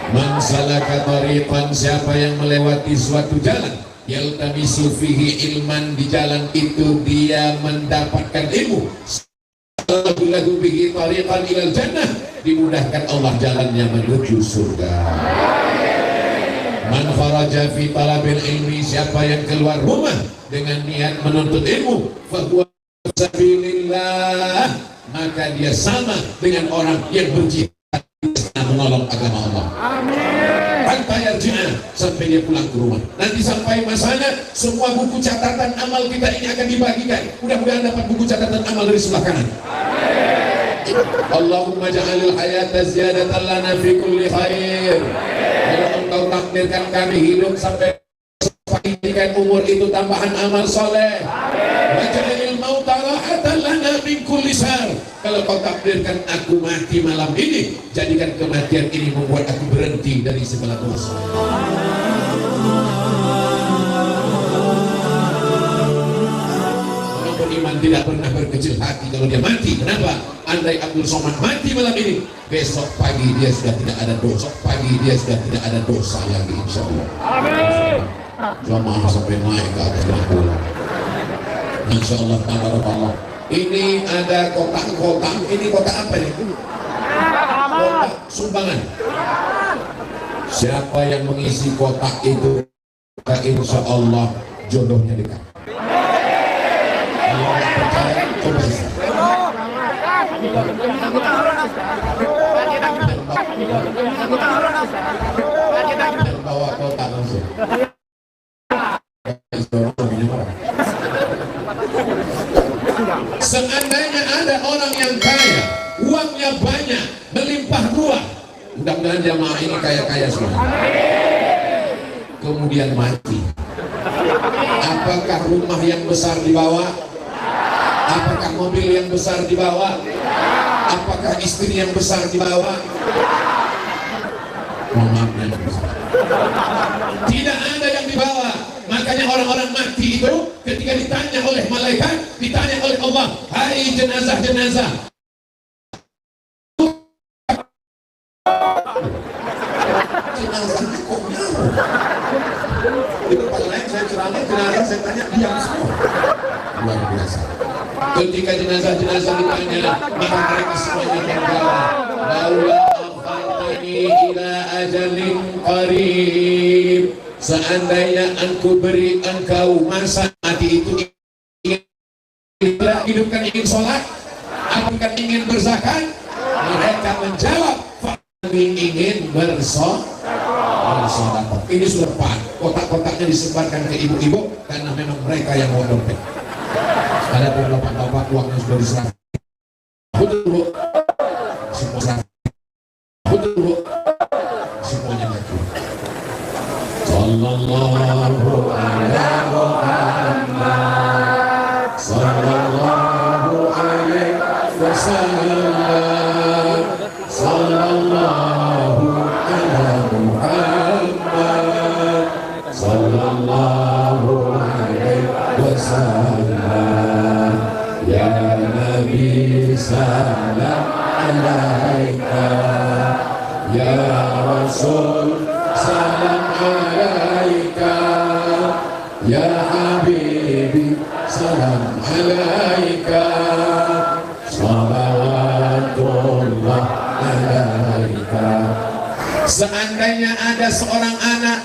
Man salaka tariqan, siapa yang melewati suatu jalan, yaltamisu fihi ilman, di jalan itu dia mendapatkan ilmu, lahu bihi tariqan ilal jannah, dimudahkan Allah jalannya menuju surga. Man kharaja fi talabil ilmi, siapa yang keluar rumah dengan niat menuntut ilmu, fahuwa sabilillah, maka dia sama dengan orang yang berjihad menolong agama Allah. Sampai yarji'ah, sampai dia pulang ke rumah. Nanti sampai masanya semua buku catatan amal kita ini akan dibagikan. Mudah-mudahan dapat buku catatan amal dari sebelah kanan. Allahumma ja'alil hayata ziyadatan lana fi kulli khair. Kalau engkau takdirkan kami hidup sampai jadikan umur itu tambahan amal soleh. Wa ja'alil mauta rahatan lana min kulli syarr. Kalau kau takdirkan aku mati malam ini, jadikan kematian ini membuat aku berhenti dari segala dosa. Orang beriman tidak pernah berkecil hati kalau dia mati. Kenapa? Andai Abdul Somad mati malam ini, besok pagi dia sudah tidak ada dosa. Pagi dia sudah tidak ada dosa lagi, insya Allah. Amin. Jamaah sampai naik ke atas pulang. Insya Allah, tabarakallah. Ini ada kotak-kotak. Ini kotak apa nih? Kotak sumbangan. Siapa yang mengisi kotak itu, insya Allah jodohnya dekat. Kalau nggak percaya, coba bisa. Bawa kotak langsung. Seandainya ada orang yang kaya, uangnya banyak, melimpah ruah, mudah-mudahan jamaah ini kaya-kaya semua, kemudian mati, apakah rumah yang besar dibawa? Apakah mobil yang besar dibawa? Apakah istri yang besar dibawa? Tidak ada yang dibawa. Makanya orang-orang mati itu ketika ditanya oleh malaikat, ditanya oleh Allah, hai jenazah-jenazah, jenazahnya kok nyawa? Di tempat lain saya ceramah, jenazah saya tanya diam semua. Luar biasa. Ketika jenazah-jenazah ditanya, maka mereka semuanya berkata, laula akhartani ila ajalin qarib, seandainya aku beri engkau masa mati itu, hidupkan ingin sholat, apakah ingin berzakat? Mereka menjawab, kami ingin bersedekah. Ini sudah pas, kotak-kotaknya disebarkan ke ibu-ibu karena memang mereka yang mau dompet. Ada beberapa bapak uangnya sudah diserahkan. Betul bu, semua serahkan. Betul bu, semuanya mati. Sallallahu alaihi Muhammad, sallallahu alaihi wasallam, sallallahu alaihi Muhammad, sallallahu alaihi wasallam. Ya Nabi salam alaika, ya Rasul salam alaika, ya Habibi salam alaika, salawatullah alaika. Seandainya ada seorang anak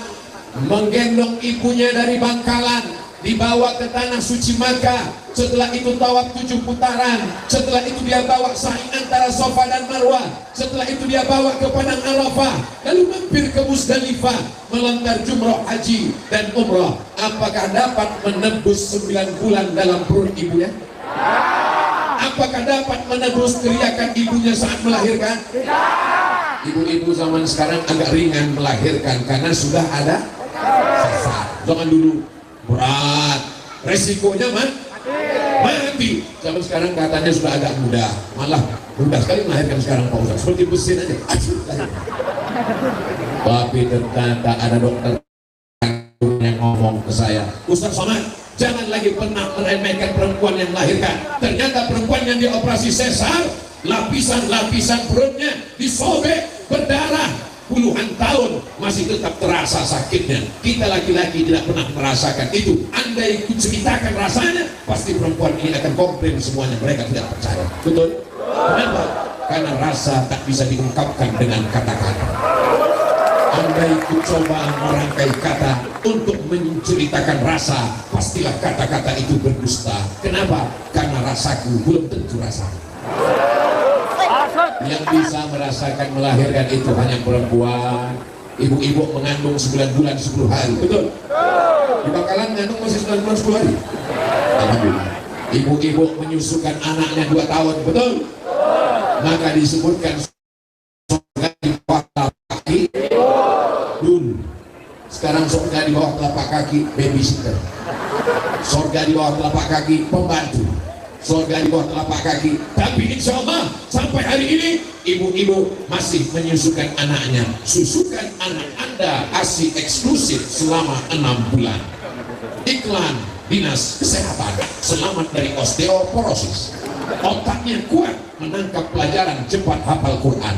menggendong ibunya dari Bangkalan, dibawa ke tanah suci Makkah, setelah itu tawaf 7 putaran, setelah itu dia bawa sa'i antara Safa dan Marwah, setelah itu dia bawa ke Padang Arafah, lalu mampir ke Musdalifah, melontar jumrah haji dan umrah, apakah dapat menebus 9 bulan dalam perut ibunya? Apakah dapat menebus teriakan ibunya saat melahirkan? Ibu-ibu zaman sekarang agak ringan melahirkan karena sudah ada sesar. Zaman dulu berat, resikonya mati. Zaman sekarang katanya sudah agak mudah, malah mudah sekali melahirkan sekarang Pak Ustaz, seperti mesin aja. Tapi ternyata ada dokter yang ngomong ke saya, Ustaz Somad, jangan lagi pernah meremehkan perempuan yang melahirkan. Ternyata perempuan yang dioperasi sesar, lapisan-lapisan perutnya disobek, berdarah, puluhan tahun masih tetap terasa sakitnya. Kita laki-laki tidak pernah merasakan itu. Andai ku ceritakan rasanya, pasti perempuan ini akan komplain semuanya. Mereka tidak percaya. Betul? Kenapa? Karena rasa tak bisa diungkapkan dengan kata-kata. Andai ku coba merangkai kata untuk menceritakan rasa, pastilah kata-kata itu berdusta. Kenapa? Karena rasaku belum tentu rasa. Yang bisa merasakan melahirkan itu hanya perempuan. Ibu-ibu mengandung 9 bulan 10 hari. Betul? Di Bangkalan mengandung masih 9 bulan 10 hari. Alhamdulillah. Ibu-ibu menyusukan anaknya 2 tahun. Betul? Maka disebutkan surga di bawah telapak kaki dulu. Sekarang surga di bawah telapak kaki babysitter. Surga di bawah telapak kaki pembantu. Surga di bawah telapak kaki. Tapi insya Allah sampai hari ini ibu-ibu masih menyusukan anaknya. Susukan anak Anda ASI eksklusif selama 6 bulan. Iklan Dinas Kesehatan. Selamat dari osteoporosis. Otaknya kuat menangkap pelajaran, cepat hafal Quran.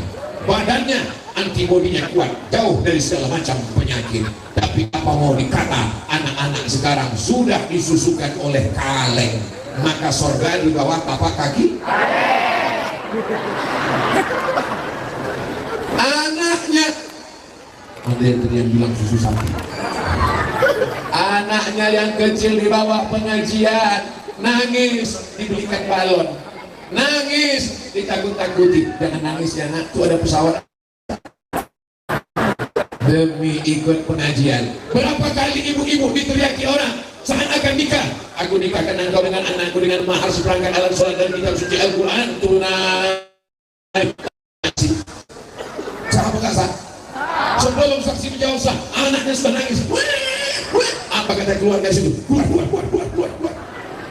Badannya antibodinya kuat, jauh dari segala macam penyakit. Tapi apa mau dikata, anak-anak sekarang sudah disusukan oleh kaleng. Maka surga di bawah tapak kaki. Anaknya, ada yang bilang susu sapi. Anaknya yang kecil di bawah pengajian nangis, dibelikan balon, nangis, ditakut-takuti. Jangan nangis ya nak, tuh ada pesawat. Demi ikut pengajian, berapa kali ibu-ibu diteriaki orang saat akan nikah, aku nikahkan engkau dengan anakku dengan mahar seperangkat alat sholat dan kitab suci Al-Quran tunai. Cara bekasa sebelum saksi menjawab sah, anaknya sudah nangis. Apa kata keluarga situ? Keluar.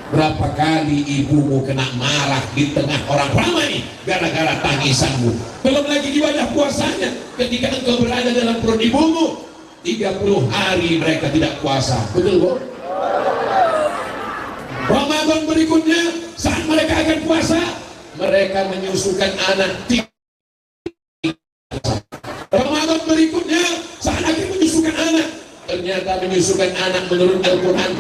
Berapa kali ibumu kena marah di tengah orang ramai gara-gara tangisanmu. Belum lagi di wajah puasanya ketika engkau berada dalam perut ibumu 30 hari mereka tidak puasa. Betul bu? Ramadan berikutnya saat mereka akan puasa, mereka menyusukan anak. Ramadan berikutnya saat akan menyusukan anak, ternyata menyusukan anak menurut Al-Quran.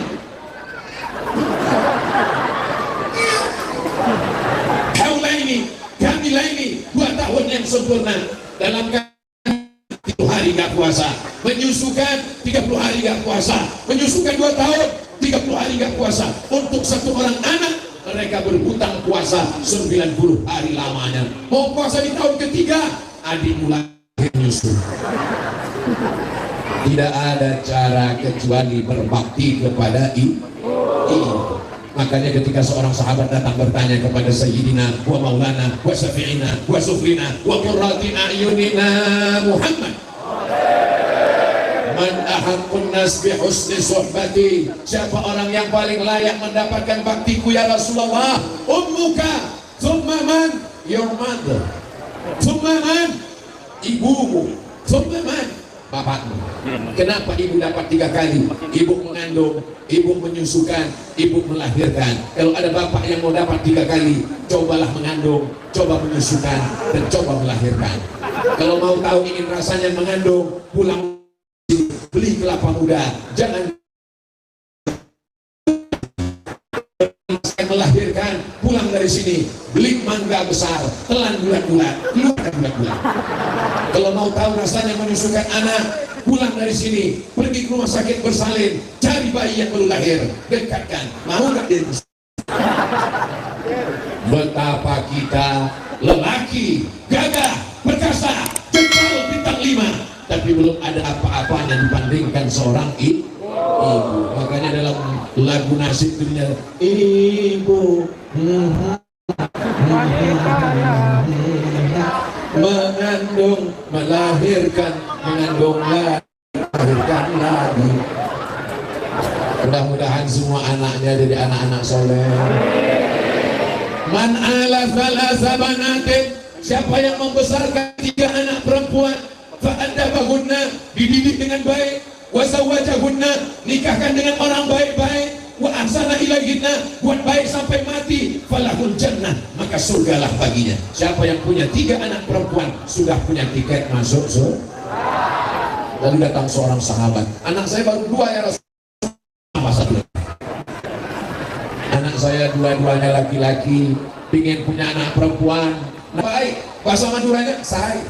Kamilah ini 2 tahun yang sempurna dalam 30 hari gak puasa, menyusukan 30 hari gak puasa, menyusukan 2 tahun 30 hari gak puasa. Untuk satu orang anak mereka berhutang puasa 90 hari lamanya. Mau puasa di tahun ketiga, adik mulai menyusu. Tidak ada cara kecuali berbakti kepada ibu. Makanya ketika seorang sahabat datang bertanya kepada Sayyidina wa Maulana wa Syafi'ina wa Sufrina wa Qurrati A'yunina Muhammad, man ahaqqun nas bi husni suhbati, siapa orang yang paling layak mendapatkan baktiku ya Rasulullah? Ummuka, thumma man? Your mother. Thumma man? Ibumu. Thumma man? Bapakmu. Kenapa ibu dapat 3 kali? Ibu mengandung, ibu menyusukan, ibu melahirkan. Kalau ada bapak yang mau dapat 3 kali, cobalah mengandung, coba menyusukan, dan coba melahirkan. Kalau mau tahu ingin rasanya mengandung, pulang beli kelapa muda. Jangan melahirkan, pulang dari sini beli mangga besar, telan bulat-bulat, keluarkan bulat-bulat. Kalau mau tahu rasanya menyusukan anak, pulang dari sini pergi ke rumah sakit bersalin, cari bayi yang baru lahir, dekatkan. Mau nggak dia? Betapa kita lelaki gagah, perkasa, jempol bintang 5, tapi belum ada apa-apanya dibandingkan seorang ibu. Makanya dalam lagu nasib dunia, ibu mengandung, melahirkan, mengandung lagi, melahirkan lagi. Mudah-mudahan semua anaknya jadi anak-anak soleh. Man ala thalatha banatin, siapa yang membesarkan 3 anak perempuan, fa'adabahunna, dididik dengan baik, wasawajahunna, nikahkan dengan orang baik-baik, wa ahsana ilaihinna, buat baik sampai mati, falahul jannah, maka surgalah baginya. Siapa yang punya 3 anak perempuan sudah punya tiket masuk surga. Lalu datang seorang sahabat, anak saya baru 2 ya Rasulullah. Anak saya dua-duanya laki-laki, pingin punya anak perempuan. Baik, bahasa Maduranya saya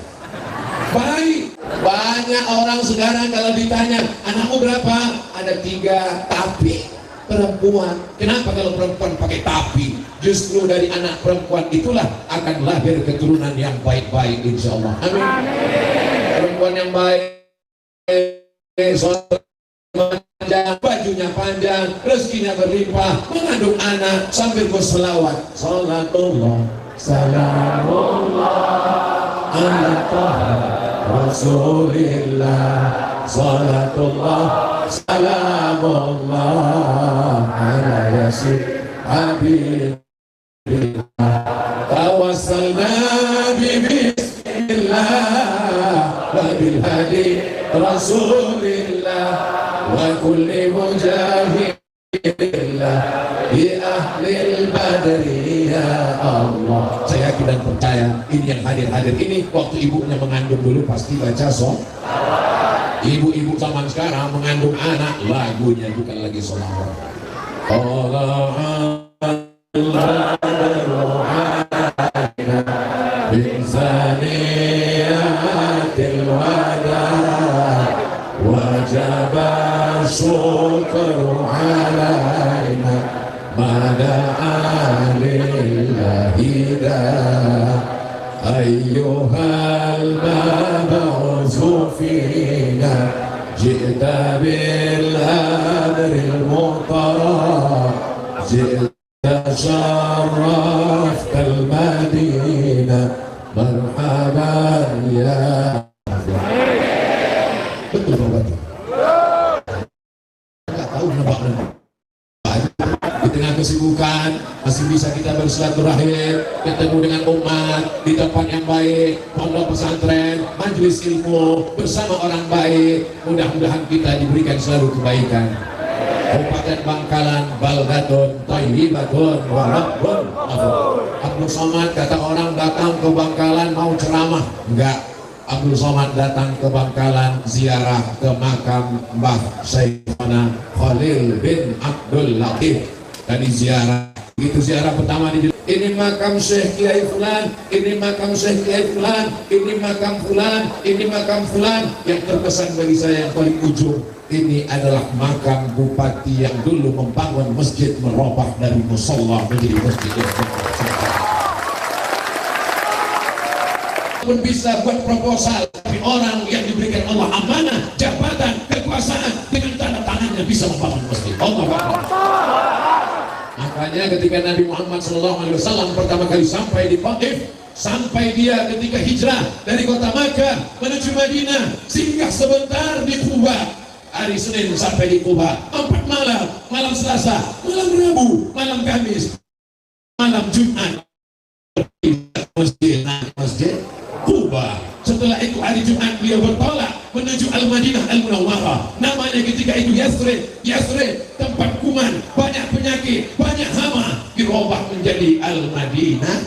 baik. Banyak orang sekarang kalau ditanya anakmu berapa, ada 3, tapi perempuan. Kenapa kalau perempuan pakai tapi? Justru dari anak perempuan itulah akan lahir keturunan yang baik-baik, insya Allah. Amin. Perempuan yang baik, panjang, bajunya panjang, rezekinya berlimpah, mengandung anak sambil berselawat. Salatullah, salamullah, ala taha Rasulillah. Salatullah, salamullah, ala yasin habibillah. Tawassalna bismillah wa bil hadi Rasulillah wa kulli mujahidillah bi ahlil badri ya Allah. Saya yakin dan percaya ini yang hadir ini waktu ibunya mengandung dulu pasti baca sholawat. Ibu-ibu zaman sekarang mengandung anak lagunya bukan lagi sholawat. Allah Binsaniyatil wada wajib syukru alaina mada'a lillahi da ayyuhal mab'utsu fina ji'ta bil amril muhtara شرفت المدينة مرحبا يا betul Bapak. Nggak tahu nebak-nebak. Di tengah kesibukan masih bisa kita bersilaturahim, ketemu dengan umat di tempat yang baik, pondok pesantren, majelis ilmu bersama orang baik. Mudah-mudahan kita diberikan selalu kebaikan. Kabupaten Bangkalan, baldatun thayyibatun wa rabbun ghafur. Abdul Somad kata orang datang ke Bangkalan mau ceramah, enggak. Abdul Somad datang ke Bangkalan ziarah ke makam Mbah Syekhana Khalil bin Abdul Latif. Tadi ziarah, itu ziarah pertama di ini makam Syekh Kiai Fulan, ini makam Syekh Kiai Fulan, ini makam Fulan, ini makam Fulan. Yang terkesan bagi saya yang paling ujung, ini adalah makam bupati yang dulu membangun masjid merubah dari musalla menjadi masjid. Pun bisa buat proposal, tapi orang yang diberikan Allah amanah, jabatan, kekuasaan dengan tanda tangannya bisa membangun masjid. Allah Akbar. Makanya ketika Nabi Muhammad SAW pertama kali sampai di Taif, sampai dia ketika hijrah dari kota Makkah menuju Madinah, singgah sebentar di Quba. Hari Senin sampai di Quba, 4 malam, malam Selasa, malam Rabu, malam Kamis, malam Jumat masjid Quba. Setelah itu hari Jumat beliau bertolak menuju Al-Madinah Al-Munawwarah. Namanya ketika itu Yathrib. Yathrib tempat kuman, banyak penyakit, banyak hama, dirubah menjadi Al-Madinah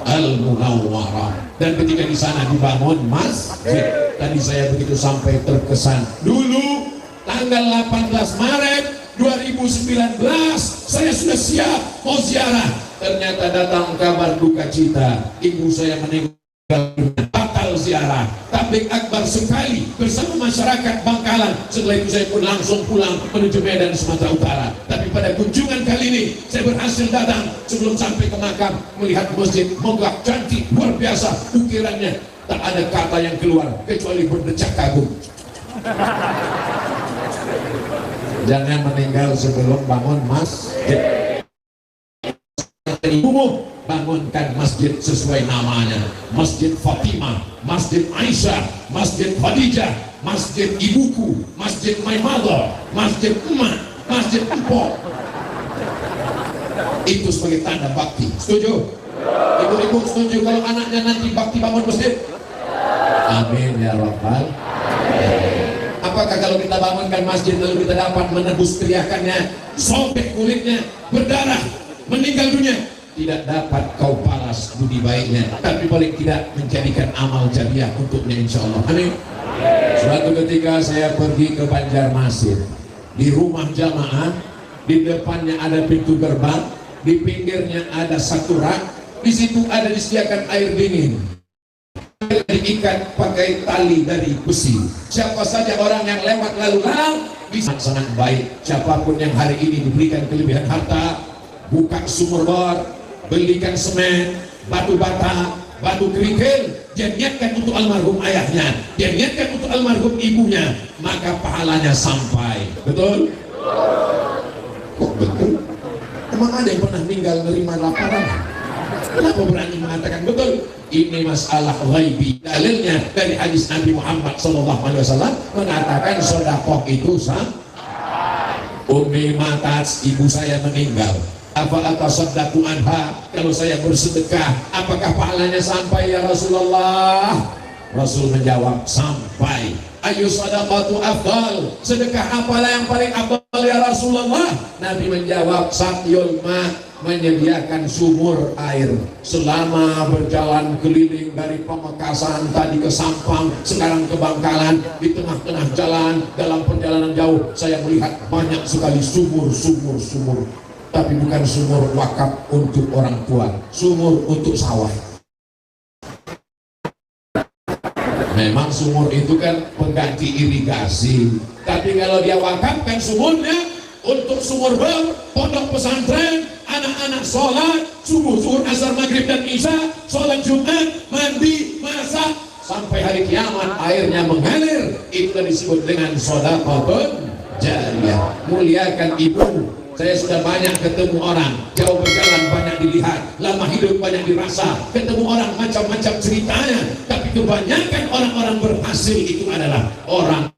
Al-Munawwarah. Dan ketika di sana dibangun masjid. Tadi saya begitu sampai terkesan. Dulu tanggal 18 Maret 2019 saya sudah siap mau ziarah. Ternyata datang kabar duka cita, ibu saya meninggal, batal ziarah. Tabligh akbar sekali bersama masyarakat Bangkalan. Setelah itu saya pun langsung pulang menuju Medan Sumatera Utara. Tapi pada kunjungan kali ini saya berhasil datang. Sebelum sampai ke makam melihat masjid megah cantik luar biasa, ukirannya tak ada kata yang keluar kecuali berdecak kagum. Jangan meninggal sebelum bangun masjid. Ibumu bangunkan masjid sesuai namanya, Masjid Fatimah, Masjid Aisyah, Masjid Khadijah, Masjid Ibuku, Masjid My Mother, Masjid Emak, Masjid Empok. Itu sebagai tanda bakti. Setuju? Ibu-ibu setuju kalau anaknya nanti bakti bangun masjid? Amin ya Rabbal. Apakah kalau kita bangunkan masjid lalu kita dapat menebus teriakannya, sobek kulitnya, berdarah, meninggal dunia? Tidak dapat kau balas budi baiknya, tapi paling tidak menjadikan amal jariah untuknya insya Allah. Amin. Suatu ketika saya pergi ke Banjarmasin, di rumah jamaah, di depannya ada pintu gerbang, di pinggirnya ada satu rak, di situ ada disediakan air dingin, diikat pakai tali dari besi. Siapa saja orang yang lewat lalu lalang bisa sangat baik. Siapapun yang hari ini diberikan kelebihan harta, buka sumur bor, belikan semen, batu bata, batu kerikil, dia niatkan untuk almarhum ayahnya, dia niatkan untuk almarhum ibunya, maka pahalanya sampai. Betul? Kok betul? Emang ada yang pernah meninggal menerima laporan? Kenapa berani mengatakan betul? Ini masalah ghaibi. Dalilnya dari hadis Nabi Muhammad SAW mengatakan sedekah itu sah. Ummi matat, ibu saya meninggal. Apa atasaddaqu anha, kalau saya bersedekah apakah pahalanya sampai ya Rasulullah? Rasul menjawab sampai. Ayu sadaqatu afdal, sedekah apalah yang paling afdal ya Rasulullah? Nabi menjawab sakyul ma, menyediakan sumur air. Selama berjalan keliling dari Pamekasan tadi ke Sampang, sekarang ke Bangkalan, di tengah-tengah jalan dalam perjalanan jauh saya melihat banyak sekali sumur, tapi bukan sumur wakaf untuk orang tua, sumur untuk sawah. Memang sumur itu kan pengganti irigasi, tapi kalau dia wakafkan sumurnya untuk sumur bor, pondok pesantren, anak-anak sholat subuh, zuhur, asar, maghrib dan isya, sholat Jumat, mandi, masak, sampai hari kiamat airnya mengalir, itu disebut dengan sedekah jariyah. Muliakan ibu. Saya sudah banyak ketemu orang, jauh berjalan banyak dilihat, lama hidup banyak dirasa, ketemu orang macam-macam ceritanya, tapi kebanyakan orang-orang berhasil itu adalah orang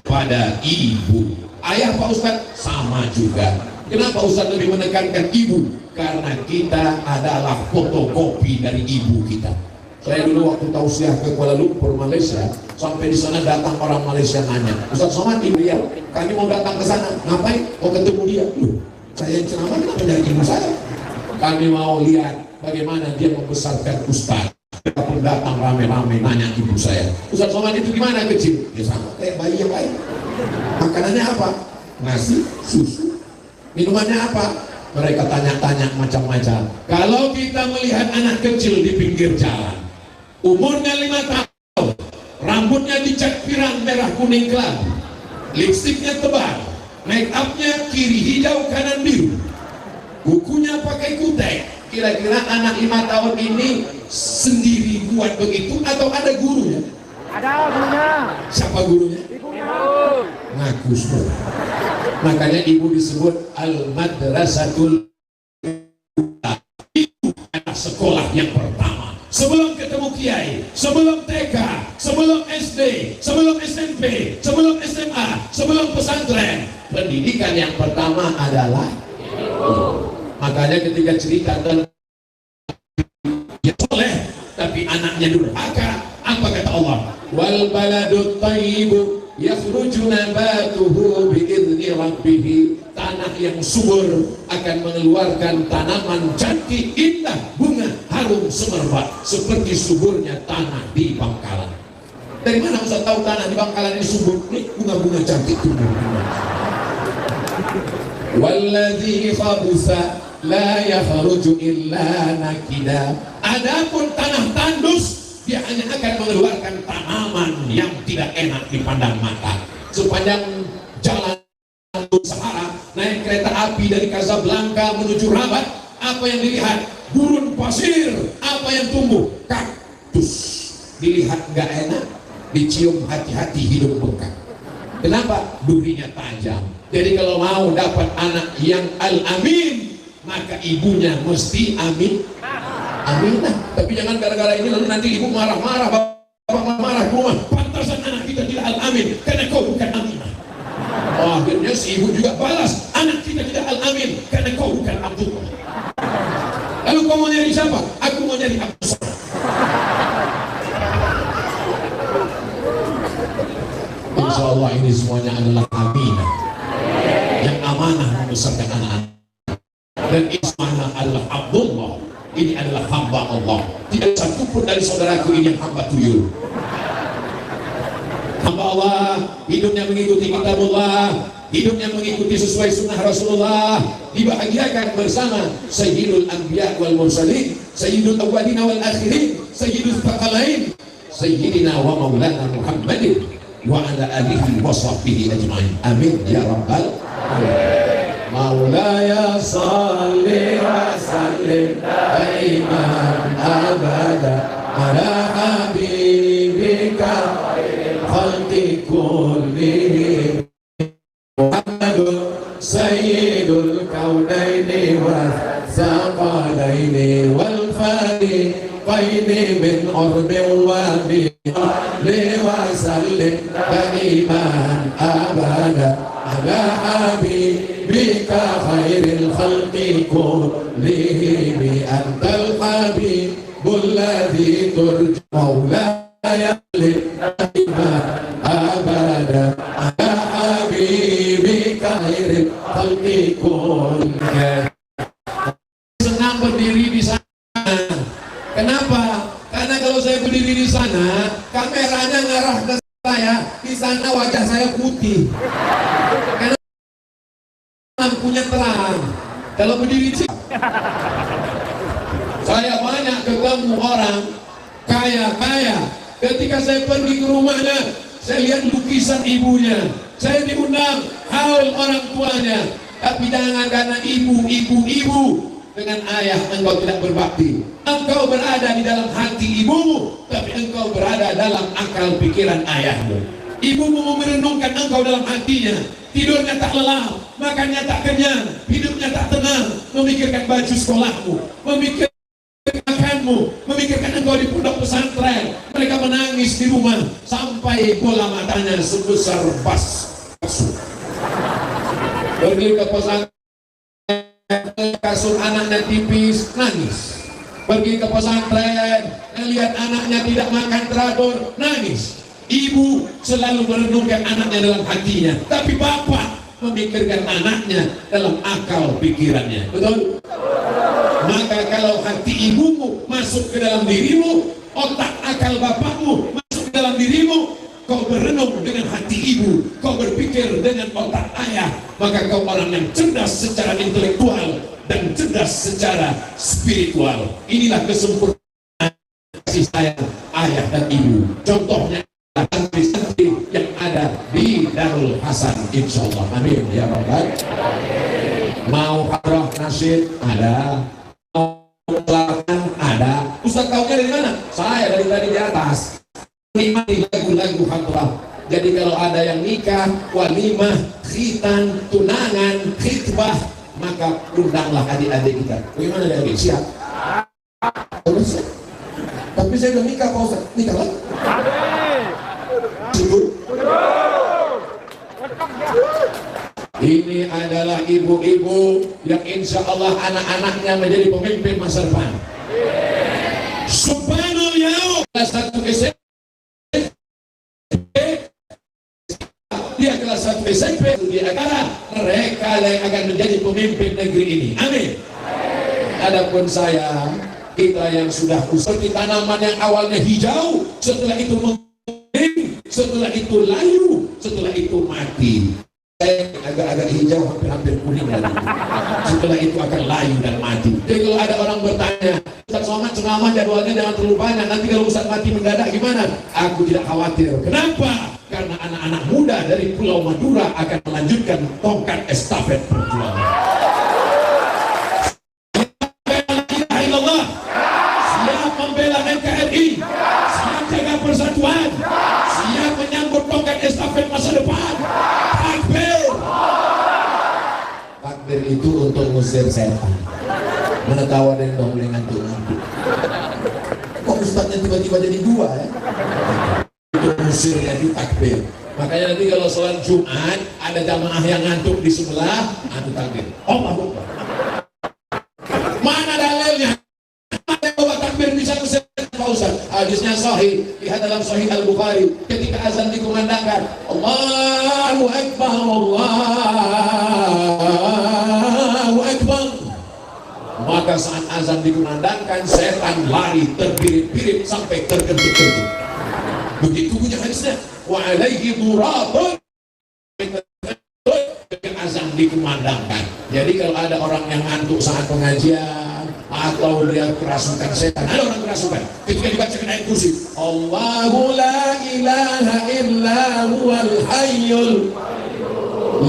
pada ibu. Ayah Pak Ustadz sama juga. Kenapa Ustadz lebih menekankan ibu? Karena kita adalah fotokopi dari ibu kita. Saya dulu waktu tausiah ke Kuala Lumpur, Malaysia, sampai di sana datang orang Malaysia nanya, Ustaz Somad di Riau, kami mau datang ke sana, ngapain? Mau ketemu dia? Loh, saya ceramah kenapa dari ibu saya? Kami mau lihat bagaimana dia membesarkan Ustaz. Kita pun datang rame-rame nanya ibu saya, Ustaz Somad itu gimana kecil? Ya sama kayak bayi yang lain. Makanannya apa? Nasi, susu. Minumannya apa? Mereka tanya-tanya macam-macam. Kalau kita melihat anak kecil di pinggir jalan, umurnya 5 tahun, rambutnya dicat pirang merah kuning kelabu, lipstiknya tebal, make upnya kiri hijau kanan biru, kukunya pakai kutek. Kira-kira anak 5 tahun ini sendiri buat begitu atau ada gurunya? Ada gurunya. Siapa gurunya? Ibu. Ngaku semua. Makanya ibu disebut al-madrasatul, itu adalah sekolah yang pertama. Sebelum ketemu kiai, sebelum TK, sebelum SD, sebelum SMP, sebelum SMA, sebelum pesantren, pendidikan yang pertama adalah ibu. Makanya ketika cerita tentang dia soleh tapi anaknya durhaka, apa kata Allah? Wal baladut thayyibu yakhruju nabatuhu biidzni rabbih. Tanah yang subur akan mengeluarkan tanaman cantik, indah, bunga harum semerbak seperti suburnya tanah di Bangkalan. Dari mana Ustaz tahu tanah di Bangkalan ini subur? Nih bunga-bunga cantik tumbuh. Walladzi khabutha la yakhruju illa nakida. Adapun tanah tandus, dia hanya akan mengeluarkan tanaman yang tidak enak dipandang mata. Sepanjang jalan Sahara, naik kereta api dari Casablanca menuju Rabat, apa yang dilihat? Gurun pasir. Apa yang tumbuh? Kaktus. Dilihat nggak enak, dicium hati-hati hidup bengkak. Kenapa? Durinya tajam. Jadi kalau mau dapat anak yang al-amin, maka ibunya mesti amin. Aminah. Tapi jangan gara-gara ini lalu nanti ibu marah-marah, bapak marah, rumah. Pantasan anak kita tidak al-amin karena kau bukan aminah. Oh, akhirnya si ibu juga balas, anak kita tidak al-amin karena kau bukan Abdullah. Lalu kau mau nyari siapa? Aku mau nyari Abdullah. Insya Allah ini semuanya adalah aminah yang amanah membesarkan anak-anak. Dan Ismail adalah Abdullah. Ini adalah hamba Allah. Tidak satu pun dari saudaraku ini yang hamba tuyul. hamba Allah, hidupnya mengikuti kitabullah, hidupnya mengikuti sesuai sunnah Rasulullah, dibahagiakan bersama Sayyidul Anbiya wal Mursalin, Sayyidul Awwalin wal Akhirin, Sayyidul Thaqalain, Sayyidina wa Maulana Muhammadin wa ala alihi wa sahbihi ajma'in. Amin ya rabbal alamin. Maulaya salli wa sallim daiman abada ala habibika khairil khalqi kullihim Muhammadun sayyidul kaunaini wal thaqalaini wal fariqaini min urbin wa bi'ali wa sallim daiman abada ala habibika khairil khalqi kullihim antal habibul ladzi turja maulaya daiman abada ala habibika khairil khalqi kullihim. Senang berdiri di sana. Kenapa? Karena kalau saya berdiri di sana, kameranya ngarah ke saya. Di sana wajah saya putih. Karena lampunya terang. Kalau berdiri di saya banyak ketemu orang kaya-kaya. Ketika saya pergi ke rumahnya, saya lihat lukisan ibunya. Saya diundang haul orang tuanya. Tapi jangan karena ibu dengan ayah engkau tidak berbakti. Engkau berada di dalam hati ibumu, tapi engkau berada dalam akal pikiran ayahmu. Ibumu merenungkan engkau dalam hatinya. Tidurnya tak lelap, makannya tak kenyang, hidupnya tak tenang, memikirkan baju sekolahmu, memikirkan makanmu, memikirkan engkau di pondok pesantren. Mereka menangis di rumah sampai bola matanya sebesar batu. Pergi ke pesantren, kasur anaknya tipis, nangis. Pergi ke pesantren, lihat anaknya tidak makan teratur, nangis. Ibu selalu merenungkan anaknya dalam hatinya, tapi bapak memikirkan anaknya dalam akal pikirannya. Betul? Maka kalau hati ibumu masuk ke dalam dirimu, otak akal bapakmu masuk ke dalam dirimu, kau berenung dengan hati ibu, kau berpikir dengan otak ayah, maka kau orang yang cerdas secara intelektual dan cerdas secara spiritual. Inilah kesempurnaan kasih sayang ayah dan ibu. Contohnya santri-santri yang ada di Darul Hasan, insyaallah. Amin ya rabbal alamin. Mau hadrah nasyid ada, mau pelatihan ada. Ustaz taunya dari mana? Saya dari tadi di atas. Nikmati lagu-lagu hadrah. Jadi kalau ada yang nikah, walimah, khitan, tunangan, khitbah, maka undanglah adik-adik kita. Bagaimana adik? Siap? Terus? Tapi saya udah nikah, Pak Ustaz. Nikah lagi? Ini adalah ibu-ibu yang insya Allah anak-anaknya menjadi pemimpin masa depan. Subhanallah yaum. Satu SMP, dia kelas 1 SMP di antara mereka yang akan menjadi pemimpin negeri ini. Amin. Adapun saya, kita yang sudah seperti tanaman yang awalnya hijau, setelah itu mengering, setelah itu layu, setelah itu mati. Saya agak-agak hijau, hampir-hampir kuning lagi. Setelah itu akan layu dan mati. Jadi kalau ada orang bertanya, Ustaz Somad ceramah jadwalnya jangan terlalu banyak, nanti kalau Ustaz mati mendadak gimana? Aku tidak khawatir. Kenapa? Karena anak-anak muda dari Pulau Madura akan melanjutkan tongkat estafet perjuangan. Siap membela NKRI, siap jaga persatuan, siap menyambut tongkat estafet masa depan. Takbir. Takbir itu untuk ngusir setan. Mana tahu ada yang boleh ngantuk-ngantuk. Kok ustadznya tiba-tiba jadi dua ya? Untuk ngusirnya di takbir. Makanya nanti kalau sholat Jumat ada jamaah yang ngantuk di sebelah, anu takbir. Allahu Akbar. Mana dalilnya? Ada bahwa takbir bisa ngusir Pak Ustaz? Hadisnya sahih, lihat dalam Sahih Al-Bukhari. Ketika azan dikumandangkan, Allahu Akbar, Allahu Akbar. Maka saat azan dikumandangkan, setan lari terbirit-birit sampai terkentut-kentut. Begitu punya hadisnya, wa alaihi duratun, dengan azan dikumandangkan. Jadi kalau ada orang yang ngantuk saat pengajian atau dia kerasukan setan, ada orang kerasukan, ketika dibacakan ayat kursi, Allahu la ilaha illa huwal hayyul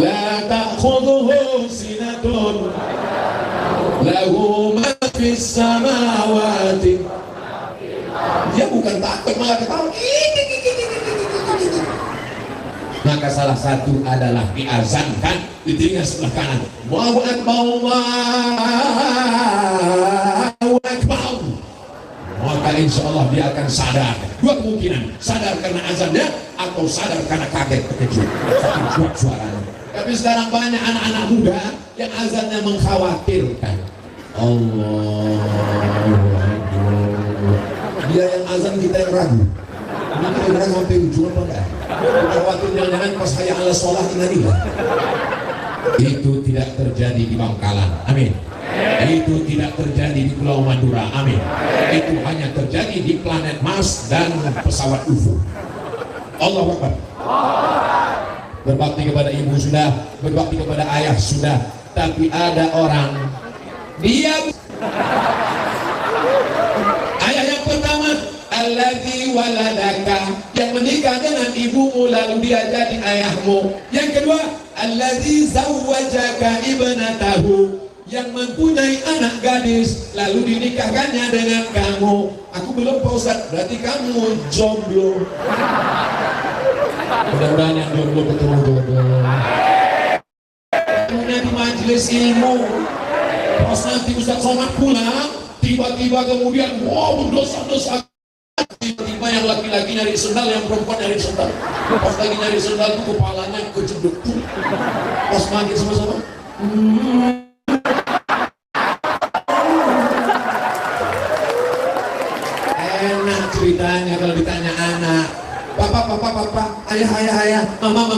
la ta'khudhuhu sinatun lahu ma fis samawati. Dia bukan takut, malah ketawa. Maka salah satu adalah diazankan di telinga sebelah kanan, Allahu Akbar, Allahu Akbar. Maka insya Allah dia akan sadar. Dua kemungkinan, sadar karena azannya atau sadar karena kaget terkejut saking kuat suaranya. Tapi sekarang banyak anak-anak muda yang azannya mengkhawatirkan. Allah, dia yang azan, kita yang ragu. Ini kira-kira sampai ujung apa enggak? Khawatir jangan-jangan pas hayya 'alas shalah ingatlah. Itu tidak terjadi di Bangkalan. Amin. Itu tidak terjadi di Pulau Madura. Amin. Itu hanya terjadi di planet Mars dan pesawat UFO. Allahu Akbar. Berbakti kepada ibu sudah, berbakti kepada ayah sudah, tapi ada orang dia ayah yang pertama, alladzi waladaka, yang menikah dengan ibumu lalu dia jadi ayahmu. Yang kedua, alladzi zawwajaka ibnatahu, yang mempunyai anak gadis lalu dinikahkannya dengan kamu. Aku belum, Pak Ustaz, berarti kamu jomblo. Mudah-mudahan yang jomblo ketemu jodoh. Kemudian di majelis ilmu, pas nanti Ustaz Somad pulang, tiba-tiba kemudian wow, dosa-dosa. Tiba-tiba yang laki-laki nyari sendal, yang perempuan nyari sendal. Pas lagi nyari sendal tuh kepalanya kejeduk. Pas manggil sama-sama, enak ceritanya kalau ditanya anak. Papa, ayah, mama,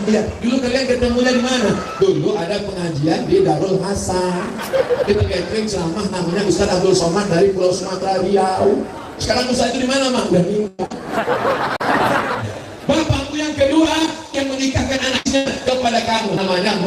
iya. Dulu kalian ketemunya di mana? Dulu ada pengajian di Darul Hasan. Kita catering ceramah namanya Ustaz Abdul Somad dari Pulau Sumatera, Riau. Sekarang Ustaz itu di mana, Mak? Udah meninggal. Bapakmu yang kedua yang menikahkan anaknya kepada kamu namanya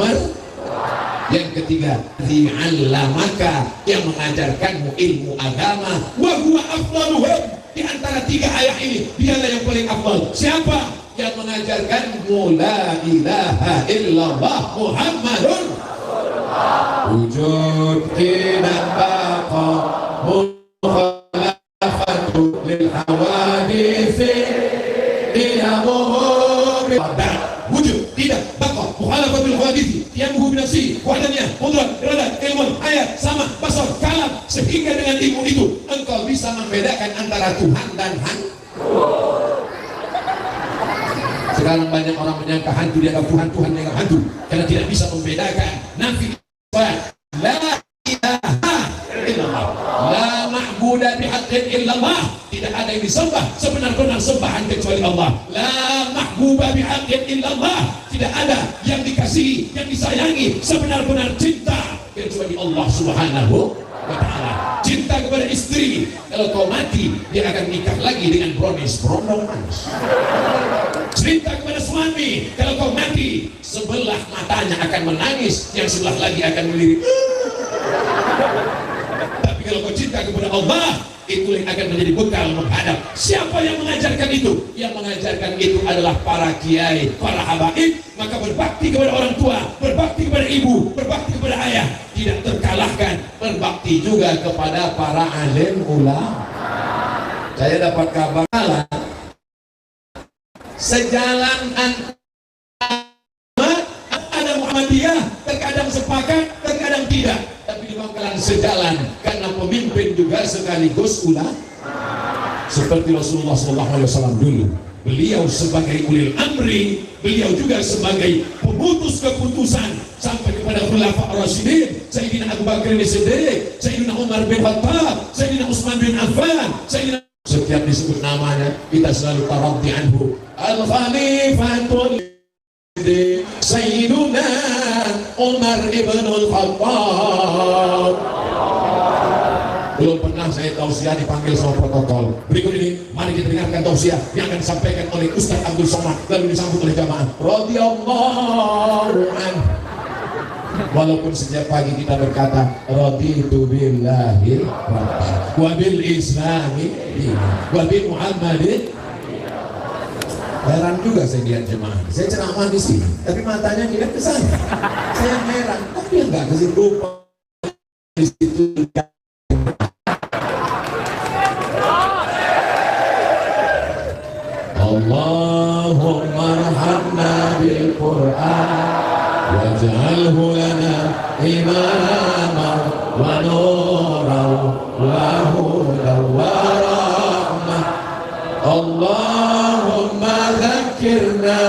Yang ketiga, di'allamaka, yang mengajarkanmu ilmu agama. Wa huwa afdaluhum, di antara tiga ayah ini dialah yang paling afdal. Siapa? Yang mengajarkanmu la ilaha illallah Muhammadun wujud tidak baqa mukhalafatu lil hawadisi ilamuhu wujud tidak baqa mukhalafatul hawadisi yamuhu binafsi wahdanya mudrak iradat ilmun ayat sama basar kalam, sehingga dengan ilmu itu engkau bisa membedakan antara Tuhan dan hantu. Sekarang banyak orang menyangka hantu dianggap Tuhan, Tuhan dianggap hantu, karena tidak bisa membedakan nafi la ilaha illallah, la ma'budu bihaqqin illallah, tidak ada yang disembah sebenar-benar sembahan kecuali Allah. La mahbuba bihaqqin illallah, tidak ada yang dikasihi, yang disayangi sebenar-benar cinta kecuali Allah Subhanahu wa ta'ala. Cinta kepada istri, kalau kau mati dia akan nikah lagi dengan brownies berondong manis. Cinta kepada suami, kalau kau mati sebelah matanya akan menangis, yang sebelah lagi akan melirik. Tapi kalau kau cinta kepada Allah, itu yang akan menjadi bekal menghadap. Siapa yang mengajarkan itu? Yang mengajarkan itu adalah para kiai, para habaib. Maka berbakti kepada orang tua, berbakti kepada ibu, berbakti kepada ayah tidak terkalahkan. Berbakti juga kepada para alim ulama. Saya dapat kabar sejalan ada Muhammadiyah, terkadang sepakat, terkadang tidak, tapi di Bangkalan sejalan karena pemimpin juga sekaligus ulama seperti Rasulullah SAW dulu. Beliau sebagai ulil amri, beliau juga sebagai pemutus keputusan sampai kepada khulafa ar-rasyidin, Sayyidina Abu Bakar as-Siddiq, Sayyidina Umar bin Khattab, Sayyidina Utsman bin Affan, Sayyidina, setiap disebut namanya kita selalu taraddi anhu. Al-Khalifatul Sayyiduna Umar ibn Khattab. Belum pernah saya tausiah dipanggil sama protokol. Berikut ini Mari kita dengarkan tausiah yang akan disampaikan oleh Ustaz Abdul Somad lalu disambut oleh jamaah radhiyallahu anhu. Walaupun sejak pagi kita berkata raditu billahi rabban wa bil islami wa bi muhammadin. Heran juga saya lihat jemaah. Saya ceramah di sini, tapi matanya tidak ke sana. Saya heran, tapi yang nggak ke situ di situ. Allahumma arhamna bil Qur'an waj'alhu lana imama wa nuran wa hudan wa rahmah. Allahumma dhakkirna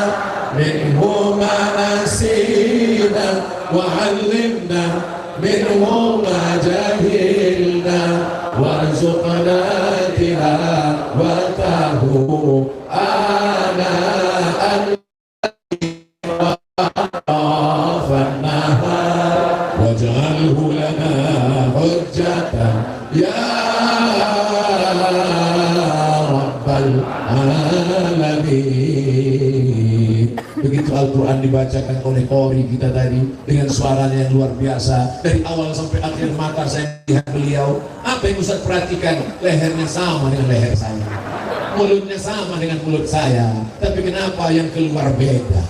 minhu ma nasina wa 'allimna minhu ma jahilna warzuqna tilawatahu ana al-nahar waj'alhu lana hujjatan ya rabbal alamin. Begitu Al-Quran dibacakan oleh qori kita tadi dengan suaranya yang luar biasa dari awal sampai akhir mata saya lihat beliau. Apa yang Ustaz perhatikan? Lehernya sama dengan leher saya, mulutnya sama dengan mulut saya, tapi kenapa yang keluar beda?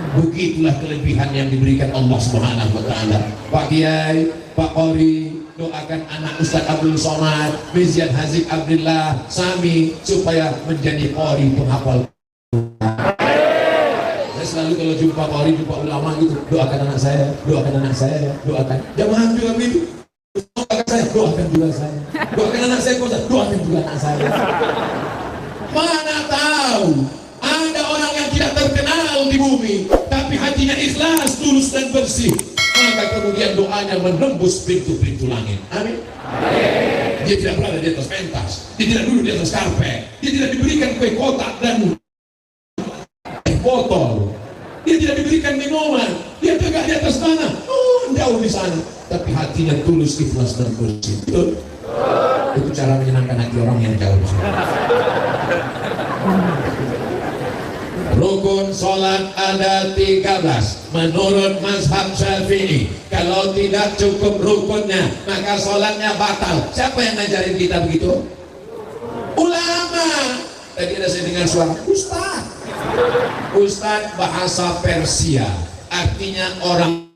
Begitulah kelebihan yang diberikan Allah Subhanahu wa Ta'ala. Pak Kiai, Pak Qori, doakan anak Ustaz Abdul Somad, Mizian Haziq Abdullah Sami supaya menjadi qori penghafal. Saya selalu kalau jumpa qori, jumpa ulama gitu, doakan anak saya, doakan anak saya, doakan. Jamaah juga begitu. Doakan saya, doakan juga saya. Doakan anak saya, doakan juga anak saya. Mana tahu ada orang yang tidak terkenal di bumi, tapi hatinya ikhlas, tulus dan bersih, maka kemudian doanya menembus pintu-pintu langit. Amin. Dia tidak berada di atas pentas, dia tidak duduk di atas karpet, dia tidak diberikan kue kotak dan botol, dia tidak diberikan minuman, dia tegak di atas tanah, jauh di sana, tapi hatinya tulus, ikhlas dan bersih. Betul? Itu cara menyenangkan hati orang yang jauh di sana. Rukun sholat ada 13 menurut mazhab Syafi'i. Kalau tidak cukup rukunnya, maka sholatnya batal. Siapa yang ngajarin kita begitu? Ulama. Tadi ada saya dengar suara Ustaz. Ustaz bahasa Persia, artinya orang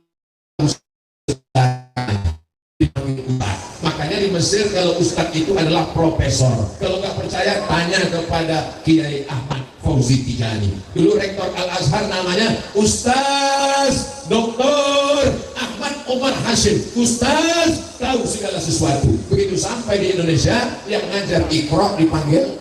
makanya di Mesir kalau Ustadz itu adalah profesor. Kalau nggak percaya tanya kepada Kiai Ahmad Fauzi Tijani. Dulu rektor Al-Azhar namanya Ustaz Dr. Ahmad Omar Hashim. Ustaz tahu segala sesuatu. Begitu sampai di Indonesia yang ngajar Iqra dipanggil.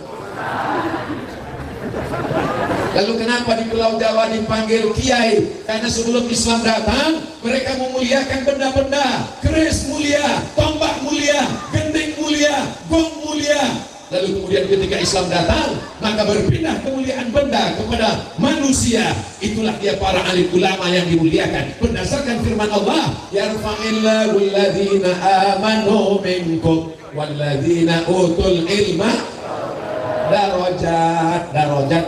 Lalu kenapa di Pulau Jawa dipanggil Kiai? Karena sebelum Islam datang, mereka memuliakan benda-benda. Keris mulia, tombak mulia, gending mulia, gong mulia. Lalu kemudian ketika Islam datang, maka berpindah kemuliaan benda kepada manusia. Itulah dia para alim ulama yang dimuliakan berdasarkan firman Allah, yarfa'illahu alladhina amanu minkum walladhina utul ilma darajat. Darajat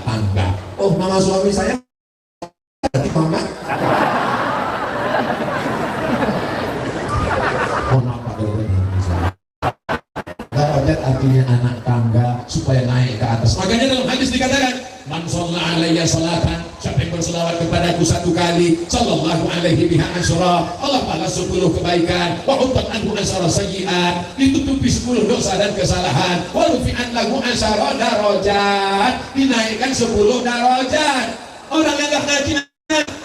tangga. Oh, nama suami saya Mama. Oh, darajat artinya anak tangga supaya naik ke atas. Makanya dalam hadis dikatakan, man shalla alayya salatan, siapa yang berselawat kepadaku satu kali, sallallahu alaihi biha asyra, Allah balas 10 kebaikan, wa utat anhu asyra sayyi'at, ditutupi 10 dosa dan kesalahan, wa rufi'at lahu asyra darajat, dinaikkan 10 darajat. Orang yang gak ngaji,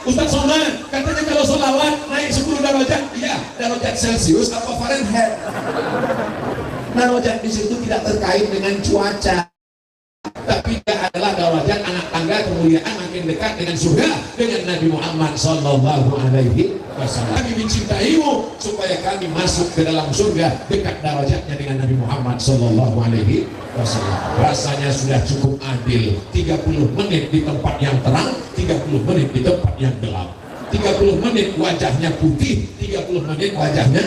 Ustaz Somad katanya kalau selawat naik 10 darajat. Iya, darajat Celcius apa Fahrenheit? Darajat di situ tidak terkait dengan cuaca, tapi dia adalah darajat anak tangga kemuliaan makin dekat dengan surga dengan Nabi Muhammad sallallahu alaihi wasallam. Kami mencintaimu supaya kami masuk ke dalam surga dekat darajatnya dengan Nabi Muhammad sallallahu alaihi wasallam. Rasanya sudah cukup adil. 30 menit di tempat yang terang, 30 menit di tempat yang gelap. 30 menit wajahnya putih, 30 menit wajahnya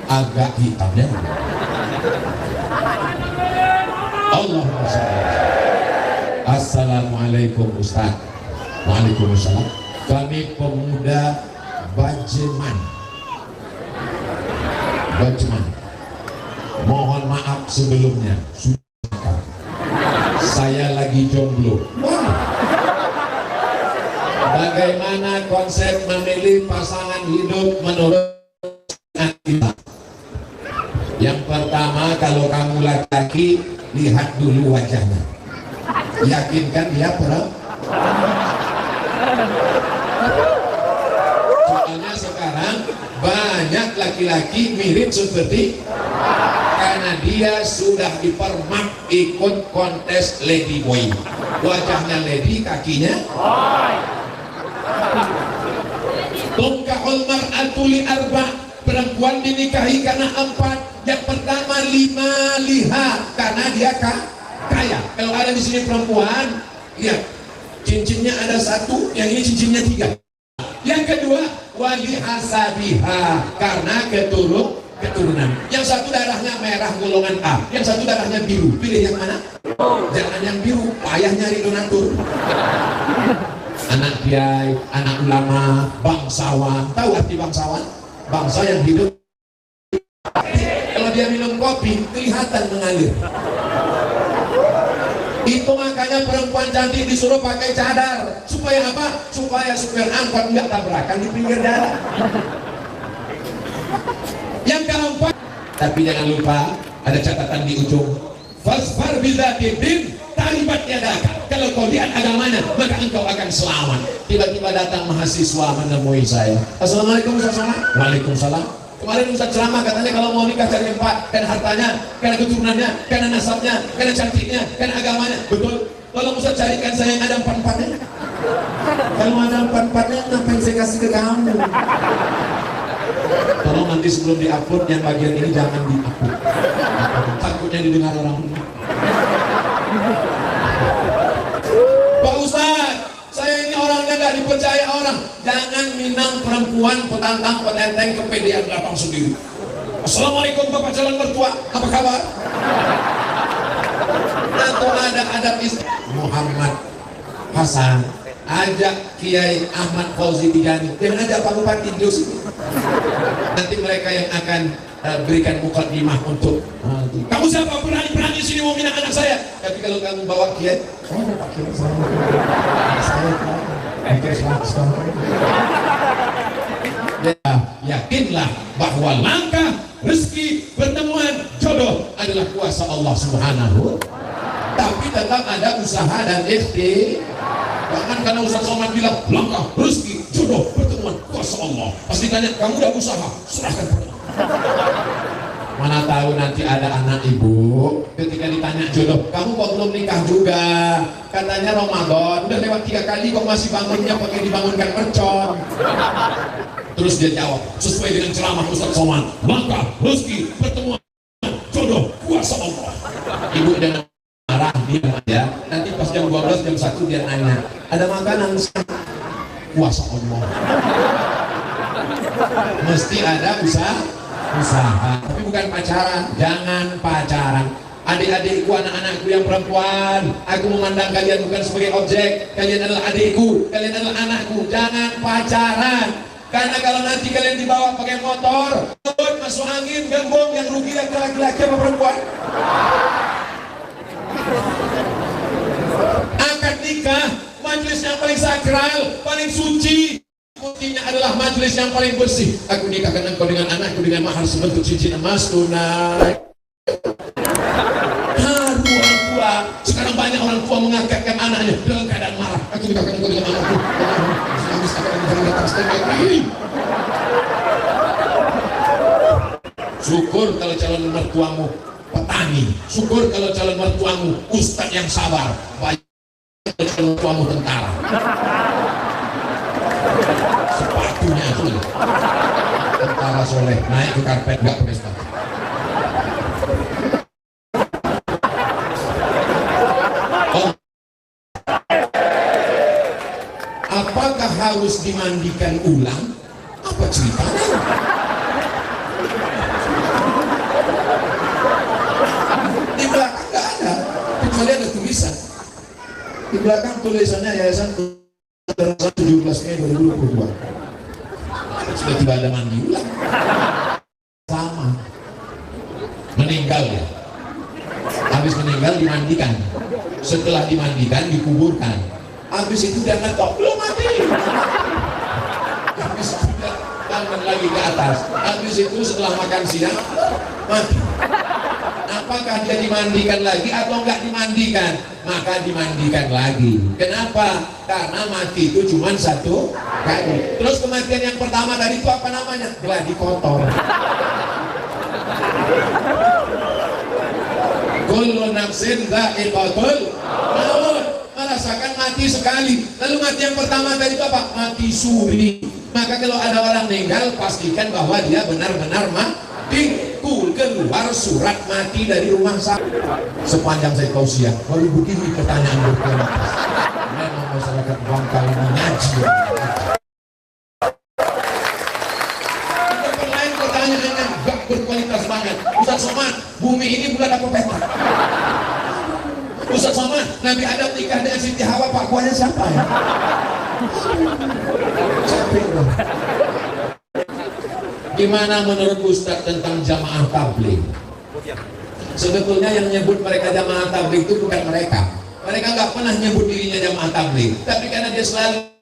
agak hitamnya. Allahumma sholli. Assalamualaikum Ustaz. Waalaikumsalam. Kami pemuda Bajeman. Mohon maaf sebelumnya. Saya lagi jomblo. Bagaimana konsep memilih pasangan hidup menurut kita? Yang pertama, kalau kamu laki-laki, lihat dulu wajahnya. Yakinkan dia soalnya sekarang banyak laki-laki mirip seperti karena dia sudah dipermak ikut kontes lady boy. Wajahnya lady, kakinya tungkahul mar'atu li arba'. Perempuan dinikahi karena 4. Yang pertama, 5 liha, karena dia kaya. Kalau ada di sini perempuan, lihat cincinnya ada 1, yang ini cincinnya 3. Yang kedua, wali hasabiha, karena keturunan. Yang satu darahnya merah golongan A, yang satu darahnya biru. Pilih yang mana? Jangan yang biru, payah nyari donatur. Anak kiai, anak ulama, bangsawan. Tahu arti bangsawan? Bangsa yang hidup. Kalau dia minum kopi, kelihatan mengalir. Itu makanya perempuan cantik disuruh pakai cadar. Supaya apa? Supaya supir angkot nggak tabrakan di pinggir jalan. Yang keempat, tapi jangan lupa ada catatan di ujung. Fasfar bidzatid taribat yadaka. Kalau kau lihat agamanya, maka engkau akan selamat. Tiba-tiba datang mahasiswa menemui saya. Assalamualaikum Ustaz. Waalaikumsalam. Kemarin Ustaz ceramah katanya kalau mau nikah cari 4, karena hartanya, karena keturunannya, karena nasabnya, karena cantiknya, karena agamanya. Betul. Tolong Ustaz carikan saya yang ada 4-4-nya. Kalau ada 4-4-nya, ngapain saya kasih ke kamu? Tolong nanti sebelum diupload yang bagian ini jangan diupload. Takutnya didengar orang. Pak Ustaz, saya ini orangnya gak dipercaya orang. Jangan minang perempuan petantang petenteng kepedean datang sendiri. Assalamualaikum Bapak calon mertua, apa kabar? Atau ada adab istri Muhammad Hasan, ajak Kiai Ahmad Fauzi Tijani, jangan ajak Pak Bupati Jos. Nanti mereka yang akan berikan mukadimah untuk kamu siapa berani-berani sini mau minang anak saya. Tapi kalau kamu bawa Kiai, Pak Kiai ya, yakinlah bahwa langkah rezeki pertemuan jodoh adalah kuasa Allah Subhanahu. Tapi tetap ada usaha dan ikhtiar. Jangan karena Ustaz Somad bilang langkah rezeki jodoh pertemuan kuasa Allah, pasti tanya kamu udah usaha, serahkan pada Allah. Mana tahu nanti ada anak ibu ketika ditanya jodoh, kamu kok belum nikah juga? Katanya Ramadan udah lewat 3 kali kok masih bangunnya pakai dibangunkan mercon. Terus dia jawab sesuai dengan ceramah Ustaz Somad, langkah rezeki pertemuan jodoh kuasa Allah. Ibu jangan marah, diam aja. Nanti pas jam 12 jam 1 dia nanya, ada makanan kuasa Allah. Mesti ada usaha, tapi bukan pacaran. Jangan pacaran. Adik-adikku, anak-anakku yang perempuan, aku memandang kalian bukan sebagai objek. Kalian adalah adikku, kalian adalah anakku. Jangan pacaran, karena kalau nanti kalian dibawa pakai motor, masuk angin, gembong, yang rugi laki-laki apa perempuan? Akad nikah, majelis yang paling sakral, paling suci. Buktinya adalah majelis yang paling bersih. Aku nikahkan engkau dengan anakku dengan mahar sebentuk cincin emas tunai. Haru orang tua. Sekarang banyak orang tua mengakadkan anaknya dalam keadaan marah. Aku nikahkan engkau dengan anakku. Syukur kalau calon mertuamu petani. Syukur kalau calon mertuamu ustadz yang sabar. Banyak calon mertuamu tentara. Sepatunya itu tentara soleh naik ke karpet nggak pakai sepatu. Apakah harus dimandikan ulang? Apa ceritanya? Di belakang nggak ada. lihat ada tulisan di belakang, tulisannya Yayasan 17 Mei 2022. Sudah tiba ada mandi ulang. Sama. Meninggal ya. Habis meninggal dimandikan. Setelah dimandikan dikuburkan. Habis itu dia ngetok, belum mati. Habis itu dia tangan lagi ke atas. Habis itu setelah makan siang mati. Apakah dia dimandikan lagi atau enggak dimandikan? Maka dimandikan lagi. Kenapa? Karena mati itu cuma satu kali. Terus kematian yang pertama tadi itu apa namanya? Gladi kotor. Kullu nafsin dha'iqatul maut. Merasakan mati sekali. Lalu mati yang pertama tadi itu apa? Mati suri. Maka kalau ada orang meninggal, pastikan bahwa dia benar-benar mati. Keluar surat mati dari rumah saya. Sepanjang saya tausiah, baru begini pertanyaan berkualitas. Memang masyarakat Bangka ini ngaji. Lain pertanyaannya gak berkualitas banget. Ustaz Somad, bumi ini bulan apa petak? Ustaz Somad, Nabi Adam nikah dengan Siti Hawa, Pak Kuahnya siapa ya? Capek dong. Gimana menurut Ustaz tentang jamaah tabligh? Sebetulnya yang nyebut mereka jamaah tabligh itu bukan mereka. Mereka nggak pernah nyebut dirinya jamaah tabligh. Tapi karena dia selalu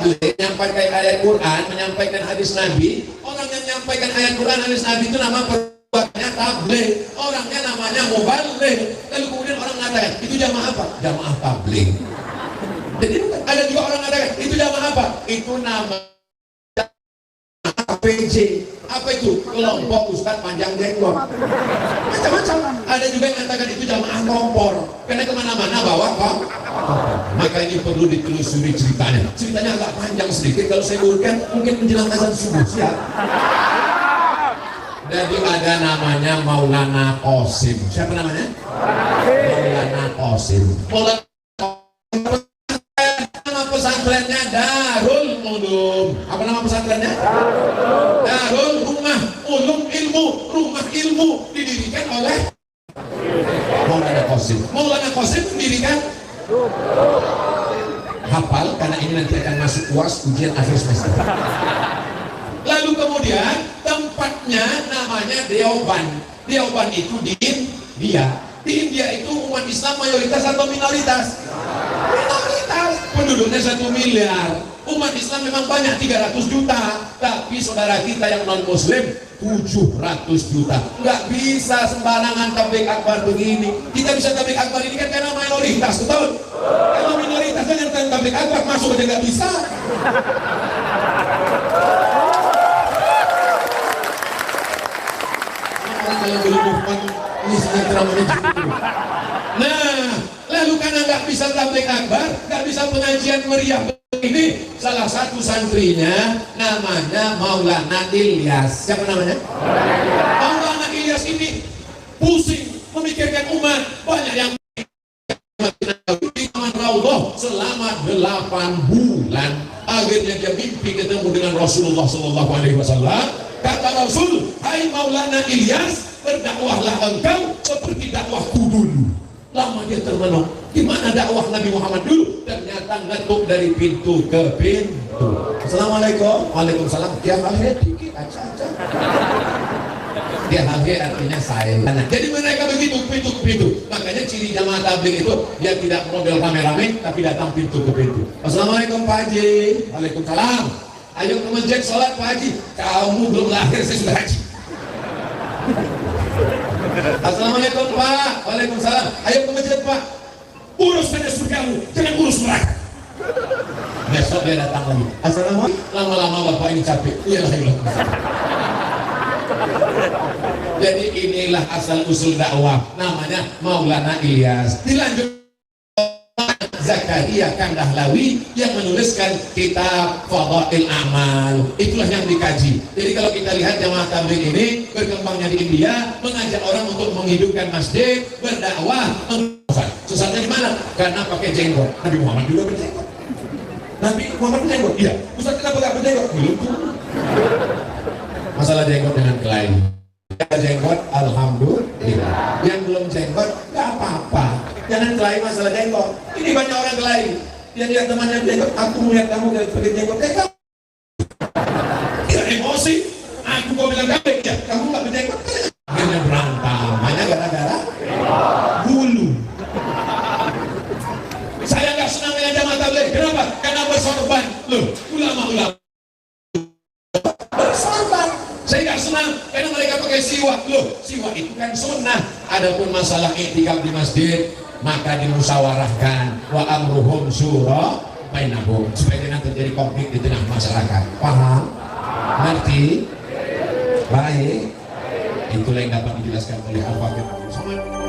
menyampaikan ayat Quran, menyampaikan hadis Nabi, orang yang menyampaikan ayat Quran, hadis Nabi itu nama perbuatannya tabligh. Orangnya namanya mubaligh. Lalu kemudian orang mengatakan, itu jamaah apa? Jamaah tabligh. Jadi ada juga orang mengatakan, itu jamaah apa? Itu nama APJ. Apa itu? Kelompok Ustadz Panjang Jenggot. Macam-macam. Ada juga yang mengatakan itu jamaah kompor. Karena kemana-mana bawa kok. Maka ini perlu ditelusuri ceritanya. Ceritanya agak panjang sedikit. Kalau saya urutkan mungkin menjelang azan subuh. Siap. Jadi ada namanya Maulana Qasim. Siapa namanya? Maulana Qasim. Maulana pesantrennya Darul Ulum. Apa nama pesantrennya? Darul Rumah Ulum Ilmu. Rumah ilmu didirikan oleh Maulana Qasim. Maulana Qasim mendirikan, hafal karena ini nanti akan masuk UAS ujian akhir semester. Lalu kemudian tempatnya namanya Deoban. Deoban itu di India. Di India itu umat Islam mayoritas atau minoritas? Minoritas. Penduduknya 1 miliar. Umat Islam memang banyak 300 juta. Tapi saudara kita yang non muslim 700 juta. Nggak bisa sembarangan tabligh akbar begini. Kita bisa tabligh akbar ini kan karena mayoritas, betul? Kalau minoritas kan yang tabligh akbar masuk aja nggak bisa. Kalau belum mufan ini sejahtera menuju. Nah, lalu karena nggak bisa tabligh akbar, nggak bisa pengajian meriah ini, salah satu santrinya namanya Maulana Ilyas. Siapa namanya? Maulana Ilyas ini pusing memikirkan umat, banyak yang di taman Raudhah selama 8 bulan. Akhirnya dia mimpi ketemu dengan Rasulullah SAW. Kata Rasul, hai Maulana Ilyas, berdakwahlah engkau seperti dakwahku dulu. Lama dia termenung, gimana dakwah Nabi Muhammad dulu? Ternyata ngetuk dari pintu ke pintu. Assalamualaikum. Waalaikumsalam. Dia akhir dikit aja. Dia akhir artinya saya. Jadi mereka begitu pintu ke pintu. Makanya ciri jamaah tabligh itu dia tidak model rame-rame, tapi datang pintu ke pintu. Assalamualaikum Pak Haji. Waalaikumsalam. Ayo ke masjid sholat Pak Haji. Kamu belum lahir, saya sudah haji. Assalamualaikum Pak. Waalaikumsalam. Ayo ke masjid Pak. Urus saja surgamu, jangan urus neraka. Besok dia datang lagi. Assalamualaikum. Lama-lama Bapak ini capek. Iya. Jadi inilah asal usul dakwah. Namanya Maulana Ilyas. Dilanjut Zakaria Kandahlawi yang menuliskan kitab Fadhail Amal. Itulah yang dikaji. Jadi kalau kita lihat jamaah tabligh ini berkembangnya di India, mengajak orang untuk menghidupkan masjid, berdakwah. Susahnya di mana? Karena pakai jenggot. Nabi Muhammad juga berjenggot. Nabi Muhammad berjenggot. Iya. Ustaz kenapa gak berjenggot? Belum. Masalah jenggot dengan klien. Jenggot, alhamdulillah. Yang belum jenggot, gak apa-apa. Jangan kelahi masalah jenggot. Ini banyak orang kelahi. Dia lihat temannya jenggot, aku melihat kamu pakai jenggot kayak kamu. Dia emosi. Aku kau bilang kamu ya, kamu nggak berjenggot. Akhirnya berantem. Hanya gara-gara bulu. Saya nggak senang dengan jamaah tabligh. Kenapa? Karena bersorban. Loh, ulama-ulama bersorban. Saya nggak senang karena mereka pakai siwak. Loh, siwak itu kan sunnah. Adapun masalah i'tikaf di masjid, maka dimusyawarahkan. Wa amruhum syura bainahum, supaya jangan terjadi konflik di tengah masyarakat. Paham? Ngerti? Baik. Itulah yang dapat dijelaskan oleh Al-Fatihah.